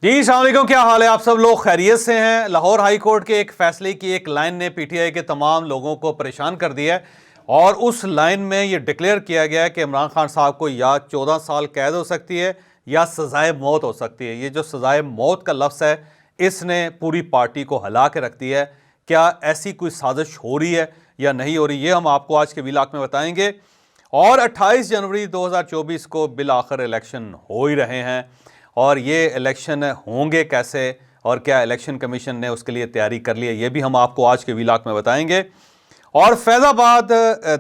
جی السلام علیکم، کیا حال ہے؟ آپ سب لوگ خیریت سے ہیں؟ لاہور ہائی کورٹ کے ایک فیصلے کی ایک لائن نے پی ٹی آئی کے تمام لوگوں کو پریشان کر دیا ہے، اور اس لائن میں یہ ڈکلیئر کیا گیا ہے کہ عمران خان صاحب کو یا 14 سال قید ہو سکتی ہے یا سزائے موت ہو سکتی ہے۔ یہ جو سزائے موت کا لفظ ہے، اس نے پوری پارٹی کو ہلا کے رکھ دیا ہے۔ کیا ایسی کوئی سازش ہو رہی ہے یا نہیں ہو رہی، یہ ہم آپ کو آج کے ویلاگ میں بتائیں گے۔ اور 28 جنوری 2024 کو بالآخر الیکشن ہو ہی رہے ہیں، اور یہ الیکشن ہوں گے کیسے، اور کیا الیکشن کمیشن نے اس کے لیے تیاری کر لی ہے، یہ بھی ہم آپ کو آج کے ویلاگ میں بتائیں گے۔ اور فیض آباد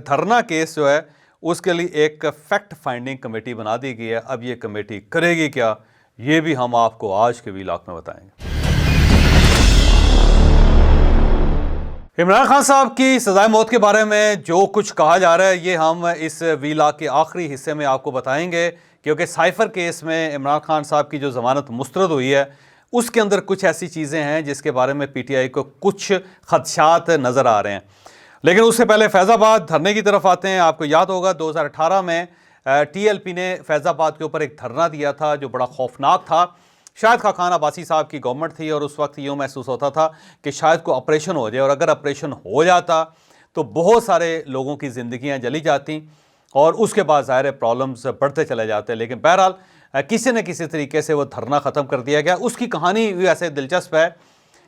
دھرنا کیس جو ہے، اس کے لیے ایک فیکٹ فائنڈنگ کمیٹی بنا دی گئی ہے۔ اب یہ کمیٹی کرے گی کیا، یہ بھی ہم آپ کو آج کے ویلاگ میں بتائیں گے۔ عمران خان صاحب کی سزائے موت کے بارے میں جو کچھ کہا جا رہا ہے، یہ ہم اس ویلاگ کے آخری حصے میں آپ کو بتائیں گے، کیونکہ سائفر کیس میں عمران خان صاحب کی جو ضمانت مسترد ہوئی ہے، اس کے اندر کچھ ایسی چیزیں ہیں جس کے بارے میں پی ٹی آئی کو کچھ خدشات نظر آ رہے ہیں۔ لیکن اس سے پہلے فیض آباد دھرنے کی طرف آتے ہیں۔ آپ کو یاد ہوگا 2018 میں ٹی ایل پی نے فیض آباد کے اوپر ایک دھرنا دیا تھا جو بڑا خوفناک تھا۔ شاہد خاقان عباسی صاحب کی گورنمنٹ تھی، اور اس وقت یہ محسوس ہوتا تھا کہ شاید کو آپریشن ہو جائے، اور اگر آپریشن ہو جاتا تو بہت سارے لوگوں کی زندگیاں جلی جاتی، اور اس کے بعد ظاہر پرابلمز بڑھتے چلے جاتے۔ لیکن بہرحال کسی نہ کسی طریقے سے وہ دھرنا ختم کر دیا گیا۔ اس کی کہانی بھی ایسے دلچسپ ہے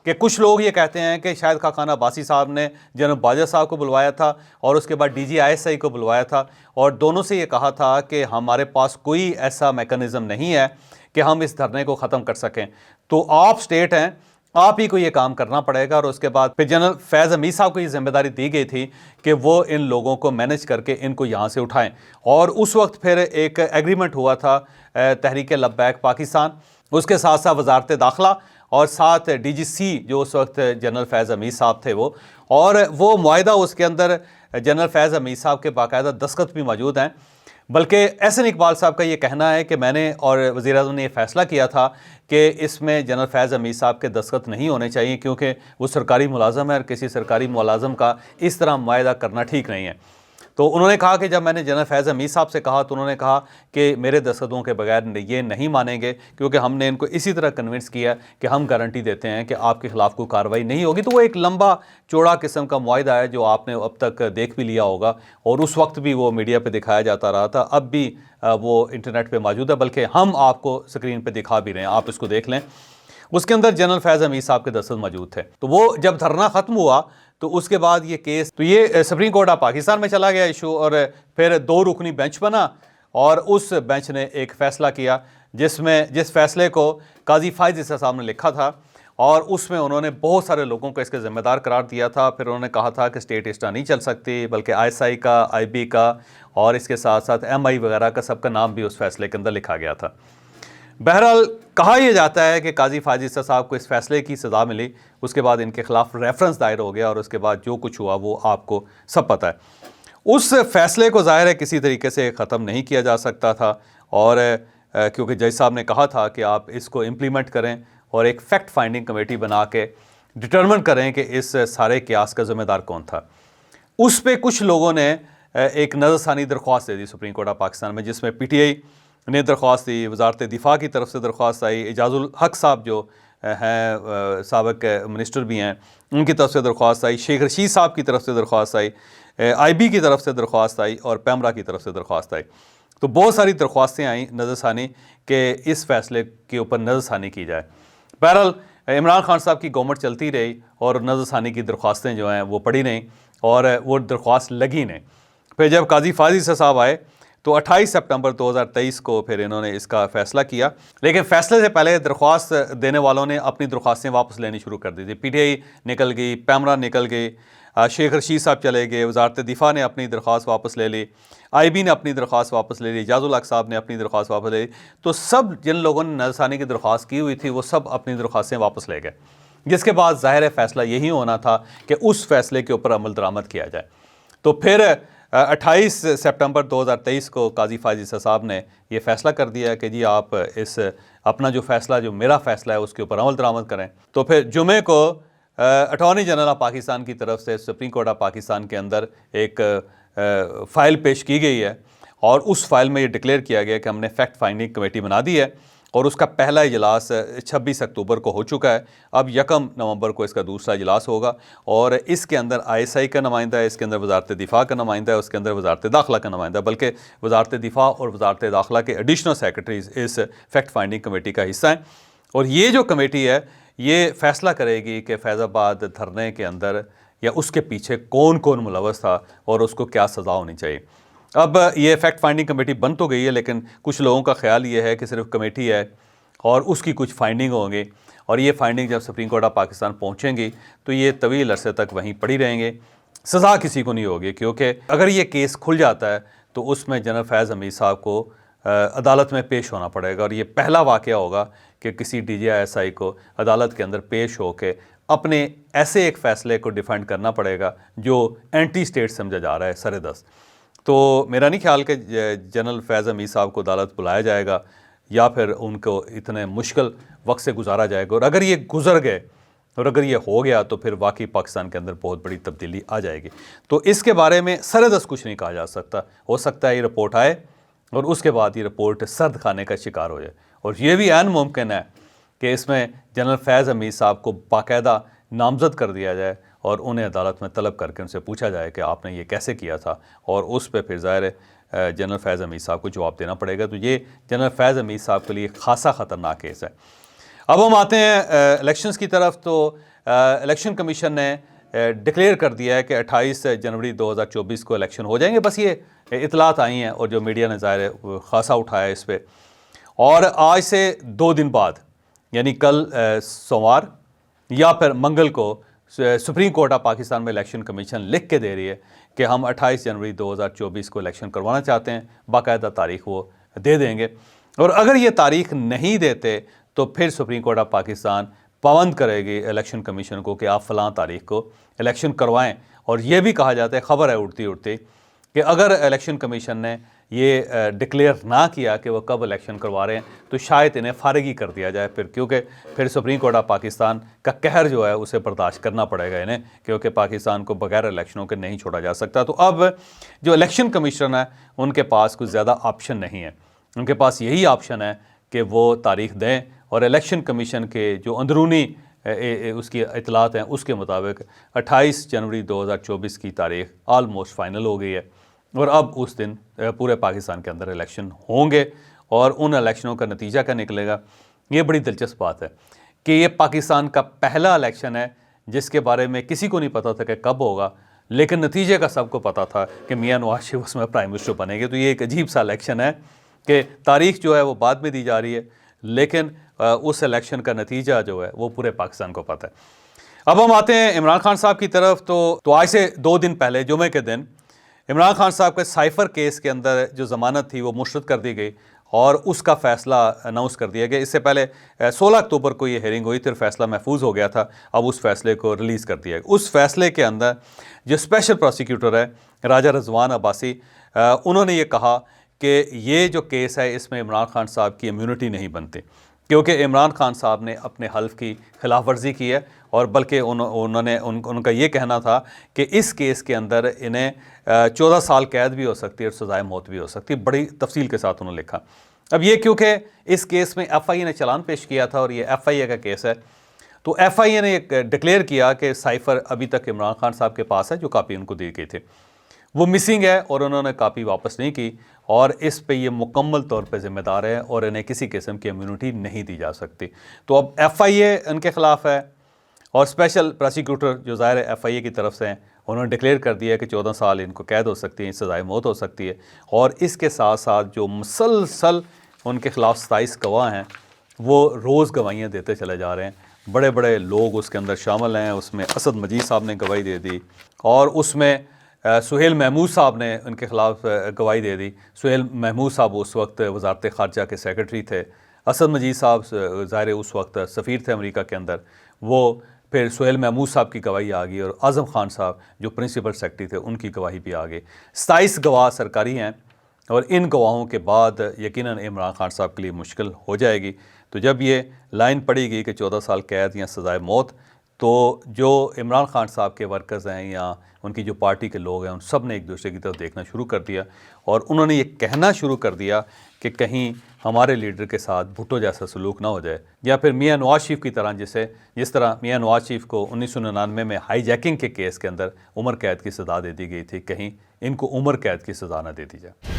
کہ کچھ لوگ یہ کہتے ہیں کہ شاہد خاقان عباسی صاحب نے جنرل باجوہ صاحب کو بلوایا تھا، اور اس کے بعد D G I S I کو بلوایا تھا، اور دونوں سے یہ کہا تھا کہ ہمارے پاس کوئی ایسا میکانزم نہیں ہے کہ ہم اس دھرنے کو ختم کر سکیں، تو آپ سٹیٹ ہیں، آپ ہی کو یہ کام کرنا پڑے گا۔ اور اس کے بعد پھر جنرل فیض حمید صاحب کو یہ ذمہ داری دی گئی تھی کہ وہ ان لوگوں کو مینج کر کے ان کو یہاں سے اٹھائیں، اور اس وقت پھر ایک ایگریمنٹ ہوا تھا تحریک لبیک پاکستان، اس کے ساتھ ساتھ وزارت داخلہ، اور ساتھ ڈی جی سی جو اس وقت جنرل فیض حمید صاحب تھے وہ معاہدہ، اس کے اندر جنرل فیض حمید صاحب کے باقاعدہ دستخط بھی موجود ہیں۔ بلکہ احسن اقبال صاحب کا یہ کہنا ہے کہ میں نے اور وزیر اعظم نے یہ فیصلہ کیا تھا کہ اس میں جنرل فیض حمید صاحب کے دستخط نہیں ہونے چاہیے، کیونکہ وہ سرکاری ملازم ہے، اور کسی سرکاری ملازم کا اس طرح معاہدہ کرنا ٹھیک نہیں ہے۔ تو انہوں نے کہا کہ جب میں نے جنرل فیض حمید صاحب سے کہا تو انہوں نے کہا کہ میرے دستخطوں کے بغیر یہ نہیں مانیں گے، کیونکہ ہم نے ان کو اسی طرح کنونس کیا کہ ہم گارنٹی دیتے ہیں کہ آپ کے خلاف کوئی کارروائی نہیں ہوگی۔ تو وہ ایک لمبا چوڑا قسم کا معاہدہ ہے جو آپ نے اب تک دیکھ بھی لیا ہوگا، اور اس وقت بھی وہ میڈیا پہ دکھایا جاتا رہا تھا، اب بھی وہ انٹرنیٹ پہ موجود ہے، بلکہ ہم آپ کو اسکرین پہ دکھا بھی رہے ہیں، آپ اس کو دیکھ لیں۔ اس کے اندر جنرل فیض حمید صاحب کے دستخط موجود تھے۔ تو وہ جب دھرنا ختم ہوا تو اس کے بعد یہ کیس تو یہ سپریم کورٹ آف پاکستان میں چلا گیا ایشو، اور پھر 2 رکنی بینچ بنا، اور اس بینچ نے ایک فیصلہ کیا جس فیصلے کو قاضی فائز عیسی صاحب نے لکھا تھا، اور اس میں انہوں نے بہت سارے لوگوں کو اس کے ذمہ دار قرار دیا تھا۔ پھر انہوں نے کہا تھا کہ اسٹیٹ اس طرح نہیں چل سکتی، بلکہ آئی ایس آئی کا، آئی بی کا، اور اس کے ساتھ ساتھ ایم آئی وغیرہ کا سب کا نام بھی اس فیصلے کے اندر لکھا گیا تھا۔ بہرحال کہا یہ جاتا ہے کہ قاضی فائز عیسی صاحب کو اس فیصلے کی سزا ملی، اس کے بعد ان کے خلاف ریفرنس دائر ہو گیا، اور اس کے بعد جو کچھ ہوا وہ آپ کو سب پتہ ہے۔ اس فیصلے کو ظاہر ہے کسی طریقے سے ختم نہیں کیا جا سکتا تھا، اور کیونکہ جج صاحب نے کہا تھا کہ آپ اس کو امپلیمنٹ کریں اور ایک فیکٹ فائنڈنگ کمیٹی بنا کے ڈٹرمن کریں کہ اس سارے قیاس کا ذمہ دار کون تھا۔ اس پہ کچھ لوگوں نے ایک نظر ثانی درخواست دے دی سپریم کورٹ آف پاکستان میں، جس میں پی ٹی آئی نے درخواست دی، وزارت دفاع کی طرف سے درخواست آئی، اعجاز الحق صاحب جو ہیں سابق منسٹر بھی ہیں، ان کی طرف سے درخواست آئی، شیخ رشید صاحب کی طرف سے درخواست آئی، آئی بی کی طرف سے درخواست آئی، اور پیمرا کی طرف سے درخواست آئی۔ تو بہت ساری درخواستیں آئیں نظر ثانی کہ اس فیصلے کے اوپر نظر ثانی کی جائے۔ بہرحال عمران خان صاحب کی گورنمنٹ چلتی رہی، اور نظر ثانی کی درخواستیں جو ہیں وہ پڑھی رہیں، اور وہ درخواست لگی نہیں۔ پھر جب قاضی فائز عیسی صاحب آئے تو 28 سپٹمبر 2023 کو پھر انہوں نے اس کا فیصلہ کیا، لیکن فیصلے سے پہلے درخواست دینے والوں نے اپنی درخواستیں واپس لینی شروع کر دی تھی۔ پی ٹی آئی نکل گئی، پیمرا نکل گئی، شیخ رشید صاحب چلے گئے، وزارت دفاع نے اپنی درخواست واپس لے لی، آئی بی نے اپنی درخواست واپس لے لی، اعجاز الحق صاحب نے اپنی درخواست واپس لے لی۔ تو سب جن لوگوں نے نظر ثانی کی درخواست کی ہوئی تھی وہ سب اپنی درخواستیں واپس لے گئے، جس کے بعد ظاہر فیصلہ یہی ہونا تھا کہ اس فیصلے کے اوپر عمل درآمد کیا جائے۔ تو پھر 28 سپٹمبر 2023 کو قاضی فائز عیسی صاحب نے یہ فیصلہ کر دیا کہ جی آپ اپنا جو فیصلہ، جو میرا فیصلہ ہے، اس کے اوپر عمل درآمد کریں۔ تو پھر جمعے کو اٹارنی جنرل آف پاکستان کی طرف سے سپریم کورٹ آف پاکستان کے اندر ایک فائل پیش کی گئی ہے، اور اس فائل میں یہ ڈکلیئر کیا گیا کہ ہم نے فیکٹ فائنڈنگ کمیٹی بنا دی ہے، اور اس کا پہلا اجلاس 26 اکتوبر کو ہو چکا ہے. اب 1 نومبر کو اس کا دوسرا اجلاس ہوگا اور اس کے اندر ISI کا نمائندہ ہے, اس کے اندر وزارت دفاع کا نمائندہ ہے, اس کے اندر وزارت داخلہ کا نمائندہ ہے, بلکہ وزارت دفاع اور وزارت داخلہ کے ایڈیشنل سیکرٹریز اس فیکٹ فائنڈنگ کمیٹی کا حصہ ہیں. اور یہ جو کمیٹی ہے یہ فیصلہ کرے گی کہ فیض آباد دھرنے کے اندر یا اس کے پیچھے کون کون ملوث تھا اور اس کو کیا سزا ہونی چاہیے. اب یہ فیکٹ فائنڈنگ کمیٹی بن تو گئی ہے, لیکن کچھ لوگوں کا خیال یہ ہے کہ صرف کمیٹی ہے اور اس کی کچھ فائنڈنگ ہوں گی, اور یہ فائنڈنگ جب سپریم کورٹ آف پاکستان پہنچیں گی تو یہ طویل عرصے تک وہیں پڑی رہیں گے, سزا کسی کو نہیں ہوگی. کیونکہ اگر یہ کیس کھل جاتا ہے تو اس میں جنرل فیض حمید صاحب کو عدالت میں پیش ہونا پڑے گا, اور یہ پہلا واقعہ ہوگا کہ کسی DGI کو عدالت کے اندر پیش ہو کے اپنے ایسے ایک فیصلے کو ڈیفینڈ کرنا پڑے گا جو اینٹی اسٹیٹ سمجھا جا رہا ہے سر دست. تو میرا نہیں خیال کہ جنرل فیض حمید صاحب کو عدالت بلایا جائے گا یا پھر ان کو اتنے مشکل وقت سے گزارا جائے گا, اور اگر یہ گزر گئے اور اگر یہ ہو گیا تو پھر واقعی پاکستان کے اندر بہت بڑی تبدیلی آ جائے گی. تو اس کے بارے میں سر دست کچھ نہیں کہا جا سکتا. ہو سکتا ہے یہ رپورٹ آئے اور اس کے بعد یہ رپورٹ سرد کھانے کا شکار ہو جائے, اور یہ بھی عین ممکن ہے کہ اس میں جنرل فیض حمید صاحب کو باقاعدہ نامزد کر دیا جائے اور انہیں عدالت میں طلب کر کے ان سے پوچھا جائے کہ آپ نے یہ کیسے کیا تھا, اور اس پہ پھر ظاہر ہے جنرل فیض حمید صاحب کو جواب دینا پڑے گا. تو یہ جنرل فیض حمید صاحب کے لیے خاصا خطرناک کیس ہے. اب ہم آتے ہیں الیکشنز کی طرف. تو الیکشن کمیشن نے ڈکلیئر کر دیا ہے کہ 28 جنوری 2024 کو الیکشن ہو جائیں گے. بس یہ اطلاعات آئی ہیں اور جو میڈیا نے ظاہر ہے خاصا اٹھایا ہے اس پہ, اور آج سے 2 دن بعد یعنی کل سوموار یا پھر منگل کو سپریم کورٹ آف پاکستان میں الیکشن کمیشن لکھ کے دے رہی ہے کہ ہم 28 جنوری 2024 کو الیکشن کروانا چاہتے ہیں. باقاعدہ تاریخ وہ دے دیں گے, اور اگر یہ تاریخ نہیں دیتے تو پھر سپریم کورٹ آف پاکستان پابند کرے گی الیکشن کمیشن کو کہ آپ فلاں تاریخ کو الیکشن کروائیں. اور یہ بھی کہا جاتا ہے, خبر ہے اڑتی اڑتی, کہ اگر الیکشن کمیشن نے یہ ڈکلیئر نہ کیا کہ وہ کب الیکشن کروا رہے ہیں تو شاید انہیں فارغ ہی کر دیا جائے پھر, کیونکہ پھر سپریم کورٹ آف پاکستان کا قہر جو ہے اسے برداشت کرنا پڑے گا انہیں, کیونکہ پاکستان کو بغیر الیکشنوں کے نہیں چھوڑا جا سکتا. تو اب جو الیکشن کمیشن ہے ان کے پاس کچھ زیادہ آپشن نہیں ہے, ان کے پاس یہی آپشن ہے کہ وہ تاریخ دیں, اور الیکشن کمیشن کے جو اندرونی اس کی اطلاعات ہیں اس کے مطابق 28 جنوری 2024 کی تاریخ آلموسٹ فائنل ہو گئی ہے, اور اب اس دن پورے پاکستان کے اندر الیکشن ہوں گے. اور ان الیکشنوں کا نتیجہ کیا نکلے گا, یہ بڑی دلچسپ بات ہے کہ یہ پاکستان کا پہلا الیکشن ہے جس کے بارے میں کسی کو نہیں پتا تھا کہ کب ہوگا, لیکن نتیجے کا سب کو پتا تھا کہ میاں نواز شریف اس میں پرائم منسٹر بنے گے. تو یہ ایک عجیب سا الیکشن ہے کہ تاریخ جو ہے وہ بعد میں دی جا رہی ہے, لیکن اس الیکشن کا نتیجہ جو ہے وہ پورے پاکستان کو پتہ ہے. اب ہم آتے ہیں عمران خان صاحب کی طرف. تو آج سے 2 دن پہلے جمعے کے دن عمران خان صاحب کے سائفر کیس کے اندر جو ضمانت تھی وہ مسترد کر دی گئی اور اس کا فیصلہ اناؤنس کر دیا گیا. اس سے پہلے 16 اکتوبر کو یہ ہیئرنگ ہوئی تھی اور فیصلہ محفوظ ہو گیا تھا. اب اس فیصلے کو ریلیز کر دیا گیا. اس فیصلے کے اندر جو اسپیشل پروسیکیوٹر ہے راجہ رضوان عباسی, انہوں نے یہ کہا کہ یہ جو کیس ہے اس میں عمران خان صاحب کی امیونٹی نہیں بنتی, کیونکہ عمران خان صاحب نے اپنے حلف کی خلاف ورزی کی ہے, اور بلکہ ان کا یہ کہنا تھا کہ اس کیس کے اندر انہیں 14 سال قید بھی ہو سکتی ہے اور سزائے موت بھی ہو سکتی ہے. بڑی تفصیل کے ساتھ انہوں نے لکھا. اب یہ کیونکہ اس کیس میں FIA نے چلان پیش کیا تھا اور یہ FIA کا کیس ہے, تو FIA نے ڈکلیئر کیا کہ سائفر ابھی تک عمران خان صاحب کے پاس ہے, جو کاپی ان کو دی گئی تھی وہ مسنگ ہے, اور انہوں نے کاپی واپس نہیں کی, اور اس پہ یہ مکمل طور پہ ذمہ دار ہے اور انہیں کسی قسم کی امیونٹی نہیں دی جا سکتی. تو اب FIA ان کے خلاف ہے, اور اسپیشل پروسیکیوٹر جو ظاہر ہے FIA کی طرف سے ہیں, انہوں نے ڈکلیئر کر دیا کہ 14 سال ان کو قید ہو سکتی ہے, سزائے موت ہو سکتی ہے. اور اس کے ساتھ ساتھ جو مسلسل ان کے خلاف 27 گواہ ہیں وہ روز گواہیاں دیتے چلے جا رہے ہیں. بڑے بڑے لوگ اس کے اندر شامل ہیں. اس میں اسد مجید صاحب نے گواہی دے دی, اور اس میں سہیل محمود صاحب نے ان کے خلاف گواہی دے دی. سہیل محمود صاحب اس وقت وزارت خارجہ کے سیکرٹری تھے. اسد مجید صاحب ظاہر اس وقت سفیر تھے امریکہ کے اندر. وہ پھر سہیل محمود صاحب کی گواہی آ گئی, اور اعظم خان صاحب جو پرنسپل سیکرٹری تھے ان کی گواہی بھی آ گئی. 27 گواہ سرکاری ہیں, اور ان گواہوں کے بعد یقیناً عمران خان صاحب کے لیے مشکل ہو جائے گی. تو جب یہ لائن پڑی گئی کہ 14 سال قید یا سزائے موت, تو جو عمران خان صاحب کے ورکرز ہیں یا ان کی جو پارٹی کے لوگ ہیں ان سب نے ایک دوسرے کی طرف دیکھنا شروع کر دیا, اور انہوں نے یہ کہنا شروع کر دیا کہ کہیں ہمارے لیڈر کے ساتھ بھٹو جیسا سلوک نہ ہو جائے، یا پھر میاں نواز شریف کی طرح جس طرح میاں نواز شریف کو 1999 میں ہائی جیکنگ کے کیس کے اندر عمر قید کی سزا دے دی گئی تھی، کہیں ان کو عمر قید کی سزا نہ دے دی جائے۔